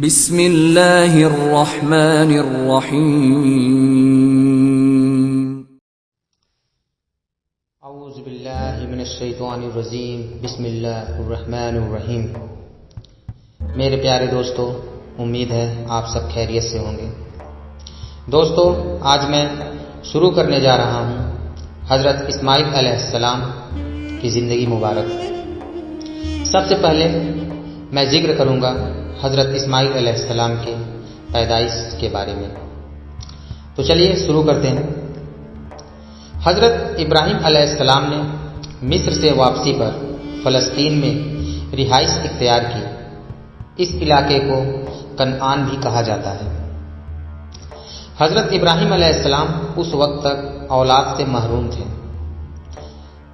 بسم اللہ الرحمن الرحیم اعوذ باللہ من الشیطان الرجیم بسم اللہ الرحمن الرحیم۔ میرے پیارے دوستو، امید ہے آپ سب خیریت سے ہوں گے۔ دوستو، آج میں شروع کرنے جا رہا ہوں حضرت اسماعیل علیہ السلام کی زندگی مبارک۔ سب سے پہلے میں ذکر کروں گا حضرت اسماعیل علیہ السلام کے پیدائش کے بارے میں۔ تو چلیے شروع کرتے ہیں۔ حضرت ابراہیم علیہ السلام نے مصر سے واپسی پر فلسطین میں رہائش اختیار کی۔ اس علاقے کو کنعان بھی کہا جاتا ہے۔ حضرت ابراہیم علیہ السلام اس وقت تک اولاد سے محروم تھے۔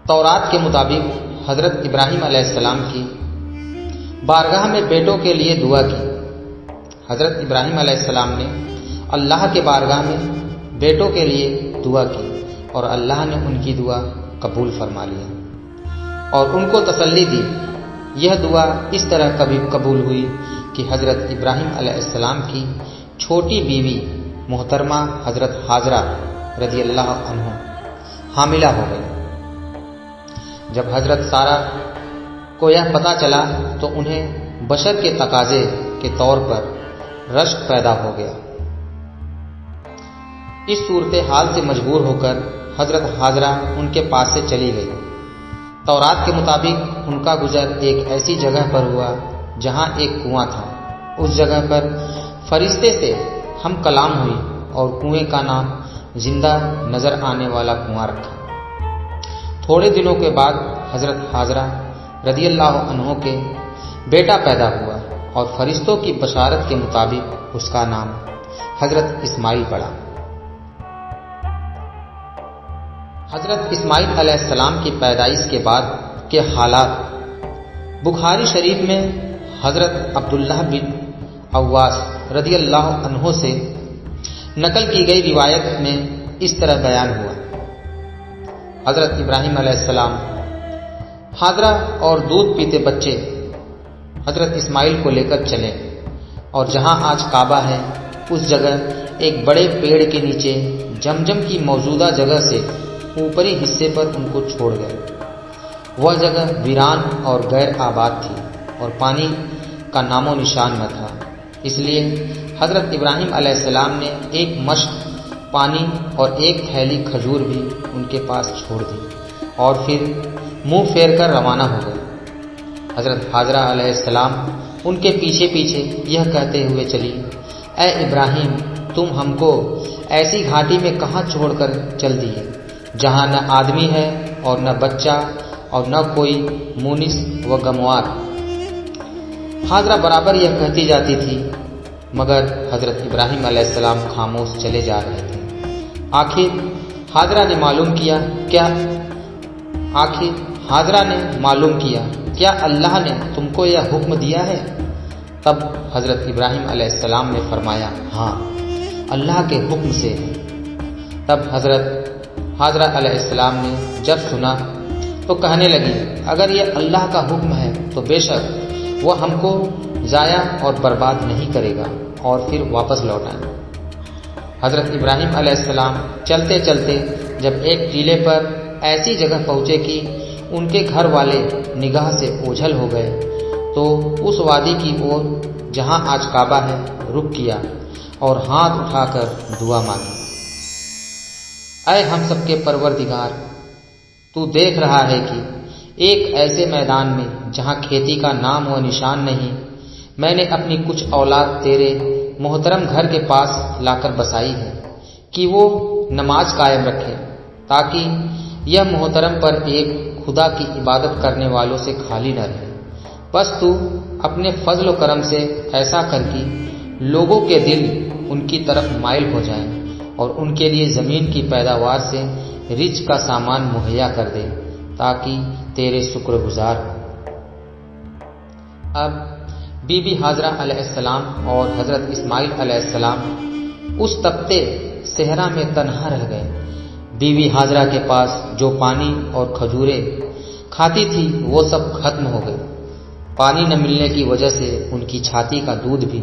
تورات کے مطابق حضرت ابراہیم علیہ السلام کی بارگاہ میں بیٹوں کے لیے دعا کی۔ حضرت ابراہیم علیہ السلام نے اللہ کے بارگاہ میں بیٹوں کے لیے دعا کی اور اللہ نے ان کی دعا قبول فرما لی اور ان کو تسلی دی۔ یہ دعا اس طرح کبھی قبول ہوئی کہ حضرت ابراہیم علیہ السلام کی چھوٹی بیوی محترمہ حضرت حاجرہ رضی اللہ عنہ حاملہ ہو گئی۔ جب حضرت سارہ کو یہ پتہ چلا تو انہیں بشر کے تقاضے کے طور پر رشک پیدا ہو گیا۔ اس صورتحال سے مجبور ہو کر حضرت حاجرہ ان کے پاس سے چلی گئی۔ تورات کے مطابق ان کا گزر ایک ایسی جگہ پر ہوا جہاں ایک کنواں تھا۔ اس جگہ پر فرشتے سے ہم کلام ہوئی اور کنویں کا نام زندہ نظر آنے والا کنواں رکھا۔ تھوڑے دنوں کے بعد حضرت حاجرہ رضی اللہ عنہ کے بیٹا پیدا ہوا اور فرشتوں کی بشارت کے مطابق اس کا نام حضرت اسماعیل پڑا۔ حضرت اسماعیل علیہ السلام کی پیدائش کے بعد کے حالات بخاری شریف میں حضرت عبداللہ بن عواس رضی اللہ عنہ سے نقل کی گئی روایت میں اس طرح بیان ہوا۔ حضرت ابراہیم علیہ السلام حاجرہ اور دودھ پیتے بچے حضرت اسماعیل کو لے کر چلے اور جہاں آج کعبہ ہے اس جگہ ایک بڑے پیڑ کے نیچے جمجم کی موجودہ جگہ سے اوپری حصے پر ان کو چھوڑ گئے۔ وہ جگہ ویران اور غیر آباد تھی اور پانی کا نام و نشان نہ تھا، اس لیے حضرت ابراہیم علیہ السلام نے ایک مشق پانی اور ایک تھیلی کھجور بھی ان کے پاس چھوڑ دی اور پھر منہ پھیر کر روانہ ہو گئے۔ حضرت حاجرہ علیہ السلام ان کے پیچھے پیچھے یہ کہتے ہوئے چلی، اے ابراہیم، تم ہم کو ایسی گھاٹی میں کہاں چھوڑ کر چل دیے جہاں نہ آدمی ہے اور نہ بچہ اور نہ کوئی مونس و گموار۔ حاجرہ برابر یہ کہتی جاتی تھی مگر حضرت ابراہیم علیہ السلام خاموش چلے جا رہے تھے۔ آخر حاجرہ نے معلوم کیا کیا اللہ نے تم کو یہ حکم دیا ہے؟ تب حضرت ابراہیم علیہ السلام نے فرمایا، ہاں، اللہ کے حکم سے ہے۔ تب حضرت حاجرہ علیہ السلام نے جب سنا تو کہنے لگی، اگر یہ اللہ کا حکم ہے تو بے شک وہ ہم کو ضائع اور برباد نہیں کرے گا اور پھر واپس لوٹائیں۔ حضرت ابراہیم علیہ السلام چلتے چلتے جب ایک ٹیلے پر ایسی جگہ پہنچے کہ ان کے گھر والے نگاہ سے اوجھل ہو گئے تو اس وادی کی اور جہاں آج کعبہ ہے رک کیا اور ہاتھ اٹھا کر دعا مانگی، اے ہم سب کے پروردگار، تو دیکھ رہا ہے کہ ایک ایسے میدان میں جہاں کھیتی کا نام و نشان نہیں، میں نے اپنی کچھ اولاد تیرے محترم گھر کے پاس لا کر بسائی ہے کہ وہ نماز قائم رکھے تاکہ یہ محترم پر ایک خدا کی عبادت کرنے والوں سے خالی نہ رہے۔ بس تو اپنے فضل و کرم سے ایسا کر کہ لوگوں کے دل ان کی طرف مائل ہو جائیں اور ان کے لیے زمین کی پیداوار سے رزق کا سامان مہیا کر دے تاکہ تیرے شکر گزار ہوں۔ اب بی بی حاجرہ علیہ السلام اور حضرت اسماعیل علیہ السلام اس تپتے صحرا میں تنہا رہ گئے۔ بی بی حاجرہ کے پاس جو پانی اور کھجوریں کھاتی تھی وہ سب ختم ہو گئی۔ پانی نہ ملنے کی وجہ سے ان کی چھاتی کا دودھ بھی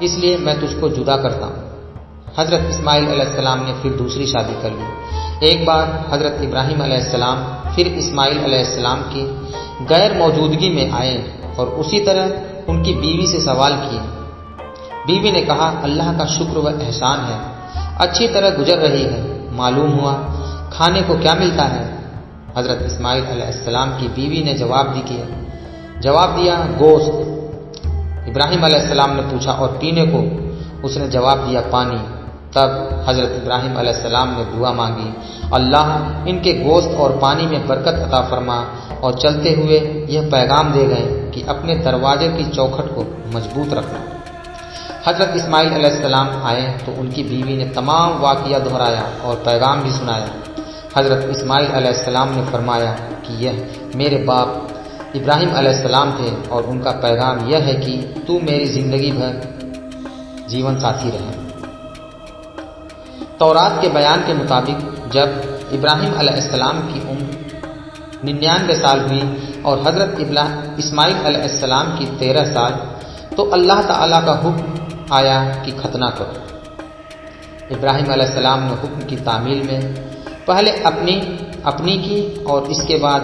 اس لیے میں تجھ کو جدا کرتا ہوں۔ حضرت اسماعیل علیہ السلام نے پھر دوسری شادی کر لی۔ ایک بار حضرت ابراہیم علیہ السلام پھر اسماعیل علیہ السلام کی غیر موجودگی میں آئے اور اسی طرح ان کی بیوی سے سوال کیے۔ بیوی نے کہا، اللہ کا شکر و احسان ہے، اچھی طرح گزر رہی ہے، معلوم ہوا کھانے کو کیا ملتا ہے؟ حضرت اسماعیل علیہ السلام کی بیوی نے جواب دیا گوشت۔ ابراہیم علیہ السلام نے پوچھا، اور پینے کو؟ اس نے جواب دیا پانی۔ تب حضرت ابراہیم علیہ السلام نے دعا مانگی، اللہ ان کے گوشت اور پانی میں برکت عطا فرما، اور چلتے ہوئے یہ پیغام دے گئے کہ اپنے دروازے کی چوکھٹ کو مضبوط رکھنا۔ حضرت اسماعیل علیہ السلام آئے تو ان کی بیوی نے تمام واقعہ دہرایا اور پیغام بھی سنایا۔ حضرت اسماعیل علیہ السلام نے فرمایا کہ یہ میرے باپ ابراہیم علیہ السلام تھے، اور ان کا پیغام یہ ہے کہ تو میری زندگی بھر جیون ساتھی رہے۔ تورات کے بیان کے مطابق جب ابراہیم علیہ السلام کی عمر 99 سال ہوئی اور حضرت اسماعیل علیہ السلام کی 13 سال، تو اللہ تعالیٰ کا حکم آیا کہ ختنہ کرو۔ ابراہیم علیہ السلام نے حکم کی تعمیل میں پہلے اپنی کی، اور اس کے بعد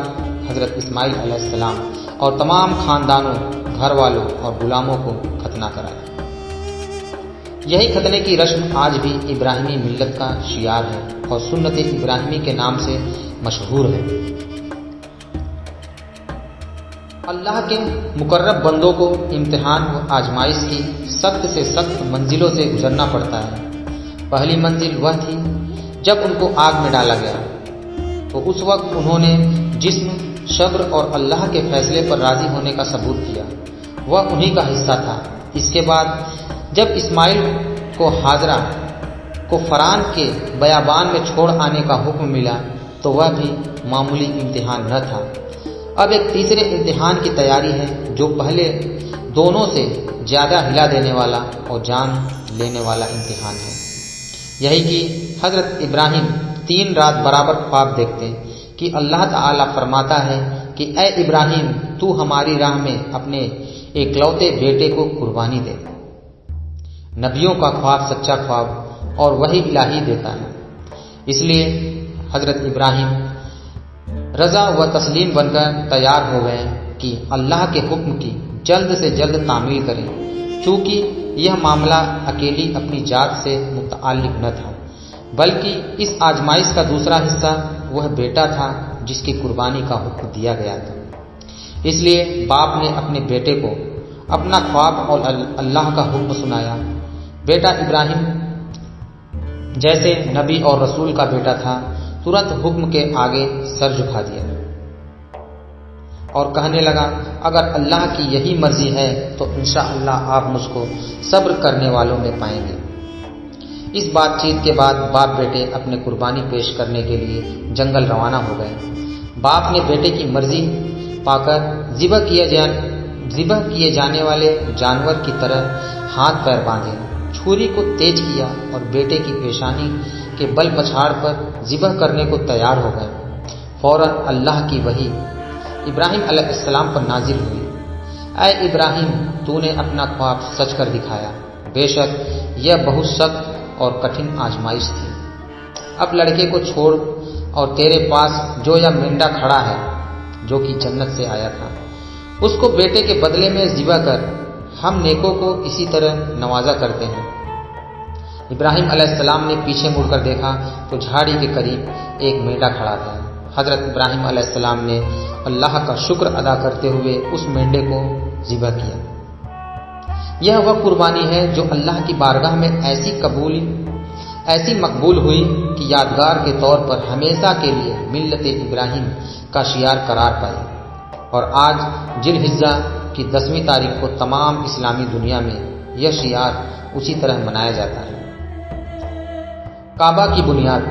حضرت اسماعیل علیہ السلام اور تمام خاندانوں، گھر والوں اور غلاموں کو ختنہ کرایا۔ یہی ختنے کی رسم آج بھی ابراہیمی ملت کا شعار ہے اور سنت ابراہیمی کے نام سے مشہور ہے۔ اللہ کے مقرب بندوں کو امتحان و آزمائش کی سخت سے سخت منزلوں سے گزرنا پڑتا ہے۔ پہلی منزل وہ تھی جب ان کو آگ میں ڈالا گیا، تو اس وقت انہوں نے جسم، صبر اور اللہ کے فیصلے پر راضی ہونے کا ثبوت کیا، وہ انہی کا حصہ تھا۔ اس کے بعد جب اسماعیل کو ہاجرہ کو فرعون کے بیابان میں چھوڑ آنے کا حکم ملا، تو وہ بھی معمولی امتحان نہ تھا۔ اب ایک تیسرے امتحان کی تیاری ہے، جو پہلے دونوں سے زیادہ ہلا دینے والا اور جان لینے والا امتحان ہے۔ یہی کہ حضرت ابراہیم 3 رات برابر خواب دیکھتے کہ اللہ تعالیٰ فرماتا ہے کہ اے ابراہیم، تو ہماری راہ میں اپنے ایکلوتے بیٹے کو قربانی دے۔ نبیوں کا خواب سچا خواب اور وحی الہی دیتا ہے، اس لیے حضرت ابراہیم رضا و تسلیم بن کر تیار ہو گئے کہ اللہ کے حکم کی جلد سے جلد تعمیل کریں، چونکہ یہ معاملہ اکیلی اپنی ذات سے متعلق نہ تھا، بلکہ اس آزمائش کا دوسرا حصہ وہ بیٹا تھا جس کی قربانی کا حکم دیا گیا تھا۔ اس لیے باپ نے اپنے بیٹے کو اپنا خواب اور اللہ کا حکم سنایا۔ بیٹا ابراہیم جیسے نبی اور رسول کا بیٹا تھا، ترنت حکم کے آگے سر جھکا دیا اور کہنے لگا، اگر اللہ کی یہی مرضی ہے تو انشاءاللہ آپ مجھ کو صبر کرنے والوں میں پائیں گے۔ اس بات چیت کے بعد باپ بیٹے اپنے قربانی پیش کرنے کے لیے جنگل روانہ ہو گئے۔ باپ نے بیٹے کی مرضی پا کر ذبح کیے جانے والے جانور کی طرح ہاتھ پیر باندھے، چھری کو تیز کیا اور بیٹے کی پیشانی کے بل پچھاڑ پر ذبح کرنے کو تیار ہو گئے۔ فوراً اللہ کی وحی ابراہیم علیہ السلام پر نازل ہوئی، اے ابراہیم، تو نے اپنا خواب سچ کر دکھایا، بے شک یہ بہت سخت اور کٹھن آزمائش تھی۔ اب لڑکے کو چھوڑ اور تیرے پاس جو یہ مینڈا کھڑا ہے جو کہ جنت سے آیا تھا، اس کو بیٹے کے بدلے میں ذبح کر، ہم نیکوں کو اسی طرح نوازا کرتے ہیں۔ ابراہیم علیہ السلام نے پیچھے مڑ کر دیکھا تو جھاڑی کے قریب ایک مینڈا کھڑا تھا۔ حضرت ابراہیم علیہ السلام نے اللہ کا شکر ادا کرتے ہوئے اس مینڈے کو ذبح کیا۔ یہ وہ قربانی ہے جو اللہ کی بارگاہ میں ایسی مقبول ہوئی کہ یادگار کے طور پر ہمیشہ کے لیے ملت ابراہیم کا شعار قرار پائی، اور آج ذی الحجہ کی 10ویں تاریخ کو تمام اسلامی دنیا میں یہ شعار اسی طرح منایا جاتا ہے۔ کعبہ کی بنیاد۔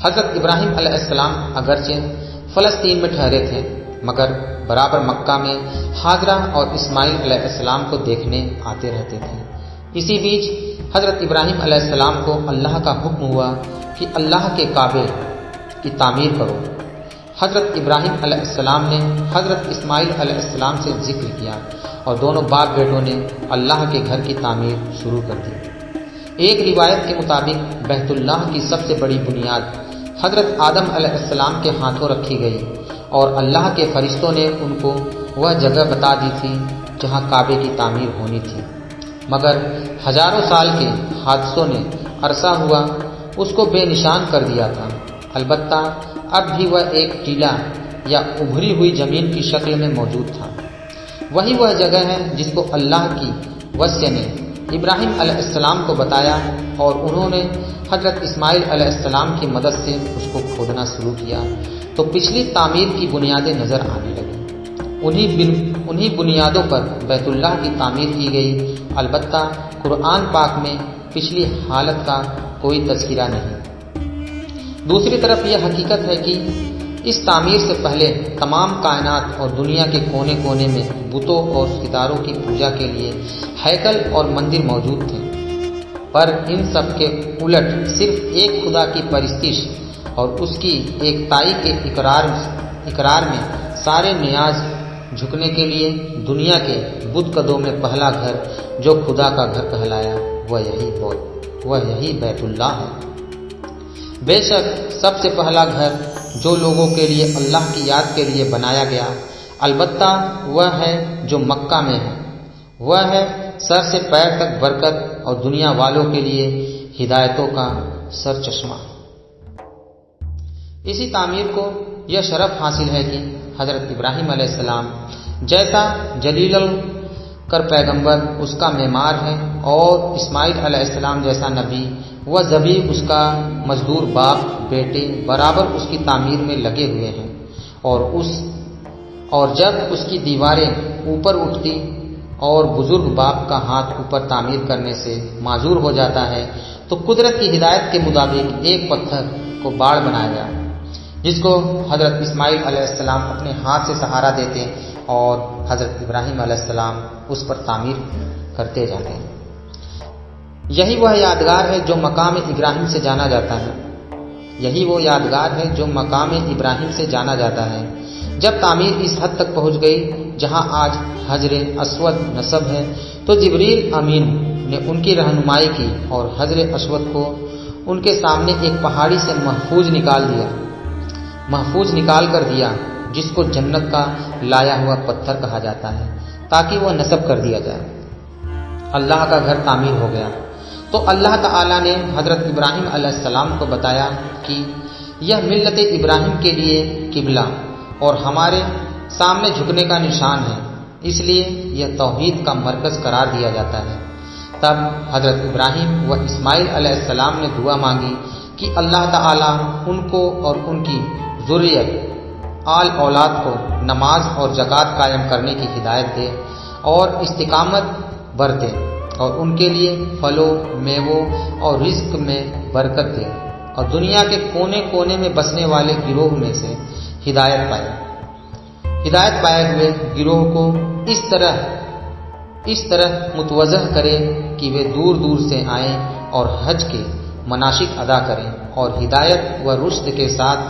حضرت ابراہیم علیہ السلام اگرچہ فلسطین میں ٹھہرے تھے، مگر برابر مکہ میں ہاجرہ اور اسماعیل علیہ السلام کو دیکھنے آتے رہتے تھے۔ اسی بیچ حضرت ابراہیم علیہ السلام کو اللہ کا حکم ہوا کہ اللہ کے کعبے کی تعمیر کرو۔ حضرت ابراہیم علیہ السلام نے حضرت اسماعیل علیہ السلام سے ذکر کیا اور دونوں باپ بیٹوں نے اللہ کے گھر کی تعمیر شروع کر دی۔ ایک روایت کے مطابق بیت اللہ کی سب سے بڑی بنیاد حضرت آدم علیہ السلام کے ہاتھوں رکھی گئی اور اللہ کے فرشتوں نے ان کو وہ جگہ بتا دی تھی جہاں کعبے کی تعمیر ہونی تھی، مگر ہزاروں سال کے حادثوں نے عرصہ ہوا اس کو بے نشان کر دیا تھا۔ البتہ اب بھی وہ ایک ٹیلا یا ابھری ہوئی زمین کی شکل میں موجود تھا۔ وہی وہ جگہ ہے جس کو اللہ کی وصیت نے ابراہیم علیہ السلام کو بتایا اور انہوں نے حضرت اسماعیل علیہ السلام کی مدد سے اس کو کھودنا شروع کیا تو پچھلی تعمیر کی بنیادیں نظر آنے لگیں۔ انہی بنیادوں پر بیت اللہ کی تعمیر کی گئی۔ البتہ قرآن پاک میں پچھلی حالت کا کوئی تذکرہ نہیں۔ دوسری طرف یہ حقیقت ہے کہ اس تعمیر سے پہلے تمام کائنات اور دنیا کے کونے کونے میں بتوں اور ستاروں کی پوجا کے لیے ہیکل اور مندر موجود تھے، پر ان سب کے الٹ صرف ایک خدا کی پرستش اور اس کی ایکتائی کے اقرار میں سارے نیاز جھکنے کے لیے دنیا کے بت قدوں میں پہلا گھر جو خدا کا گھر کہلایا وہ یہی بیت اللہ ہے۔ بے شک سب سے پہلا گھر جو لوگوں کے لیے اللہ کی یاد کے لیے بنایا گیا، البتہ وہ ہے جو مکہ میں ہے، وہ ہے سر سے پیر تک برکت اور دنیا والوں کے لیے ہدایتوں کا سر چشمہ۔ اسی تعمیر کو یہ شرف حاصل ہے کہ حضرت ابراہیم علیہ السلام جیسا جلیل القدر پیغمبر اس کا معمار ہے اور اسماعیل علیہ السلام جیسا نبی و ذبیح اس کا مزدور باپ بیٹے برابر اس کی تعمیر میں لگے ہوئے ہیں، اور جب اس کی دیواریں اوپر اٹھتی اور بزرگ باپ کا ہاتھ اوپر تعمیر کرنے سے معذور ہو جاتا ہے تو قدرت کی ہدایت کے مطابق ایک پتھر کو باڑ بنایا گیا جس کو حضرت اسماعیل علیہ السلام اپنے ہاتھ سے سہارا دیتے اور حضرت ابراہیم علیہ السلام اس پر تعمیر کرتے جاتے ہیں۔ یہی وہ یادگار ہے جو مقام ابراہیم سے جانا جاتا ہے۔ جب تعمیر اس حد تک پہنچ گئی جہاں آج حجر اسود نصب ہے تو جبریل امین نے ان کی رہنمائی کی اور حجر اسود کو ان کے سامنے ایک پہاڑی سے محفوظ نکال کر دیا جس کو جنت کا لایا ہوا پتھر کہا جاتا ہے تاکہ وہ نصب کر دیا جائے۔ اللہ کا گھر تعمیر ہو گیا تو اللہ تعالی نے حضرت ابراہیم علیہ السلام کو بتایا کہ یہ ملت ابراہیم کے لیے قبلہ اور ہمارے سامنے جھکنے کا نشان ہے، اس لیے یہ توحید کا مرکز قرار دیا جاتا ہے۔ تب حضرت ابراہیم و اسماعیل علیہ السلام نے دعا مانگی کہ اللہ تعالی ان کو اور ان کی ذریت آل اولاد کو نماز اور زکوٰۃ قائم کرنے کی ہدایت دے اور استقامت برتے اور ان کے لیے پھلوں میووں اور رزق میں برکت دے اور دنیا کے کونے کونے میں بسنے والے گروہ میں سے ہدایت پائے ہوئے گروہ کو اس طرح متوجہ کرے کہ وہ دور دور سے آئیں اور حج کے مناسک ادا کریں اور ہدایت و رشد کے ساتھ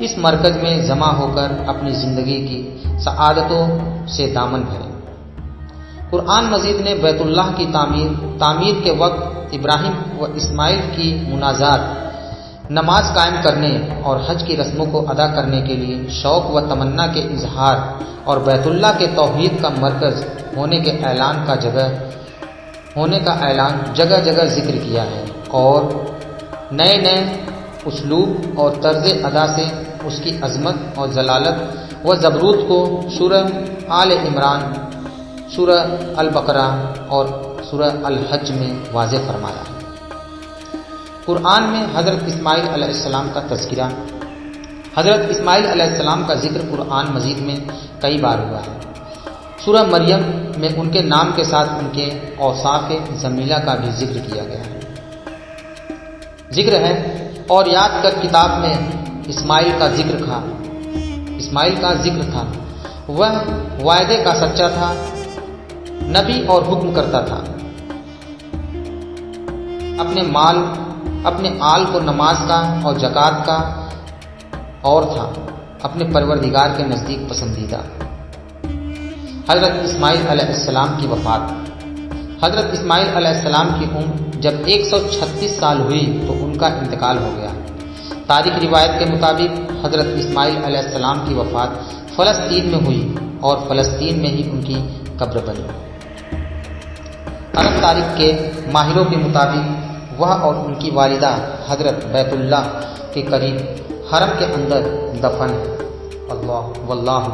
اس مرکز میں جمع ہو کر اپنی زندگی کی سعادتوں سے دامن بھریں۔ قرآن مجید نے بیت اللہ کی تعمیر کے وقت ابراہیم و اسماعیل کی مناجات، نماز قائم کرنے اور حج کی رسموں کو ادا کرنے کے لیے شوق و تمنا کے اظہار اور بیت اللہ کے توحید کا مرکز ہونے کا اعلان جگہ جگہ ذکر کیا ہے اور نئے اسلوب اور طرز ادا سے اس کی عظمت اور جلالت و جبروت کو سورہ آل عمران، سورہ البقرہ اور سورہ الحج میں واضح فرمایا ہے۔ قرآن میں حضرت اسماعیل علیہ السلام کا تذکرہ، حضرت اسماعیل علیہ السلام کا ذکر قرآن مجید میں کئی بار ہوا ہے۔ سورہ مریم میں ان کے نام کے ساتھ ان کے اوصاف جمیلہ کا بھی ذکر کیا گیا ہے۔ ذکر ہے اور یاد کر کتاب میں اسماعیل کا ذکر تھا، وہ وعدے کا سچا تھا، نبی اور حکم کرتا تھا، اپنے آل کو نماز کا اور زکوٰۃ کا اور تھا اپنے پروردگار کے نزدیک پسندیدہ۔ حضرت اسماعیل علیہ السلام کی وفات۔ حضرت اسماعیل علیہ السلام کی عمر جب 136 سال ہوئی تو ان کا انتقال ہو گیا۔ تاریخ روایت کے مطابق حضرت اسماعیل علیہ السلام کی وفات فلسطین میں ہوئی اور فلسطین میں ہی ان کی قبر بنی۔ عرب تاریخ کے ماہروں کے مطابق وہ اور ان کی والدہ حضرت بیت اللہ کے قریب حرم کے اندر دفن ہے۔ اللہ واللہ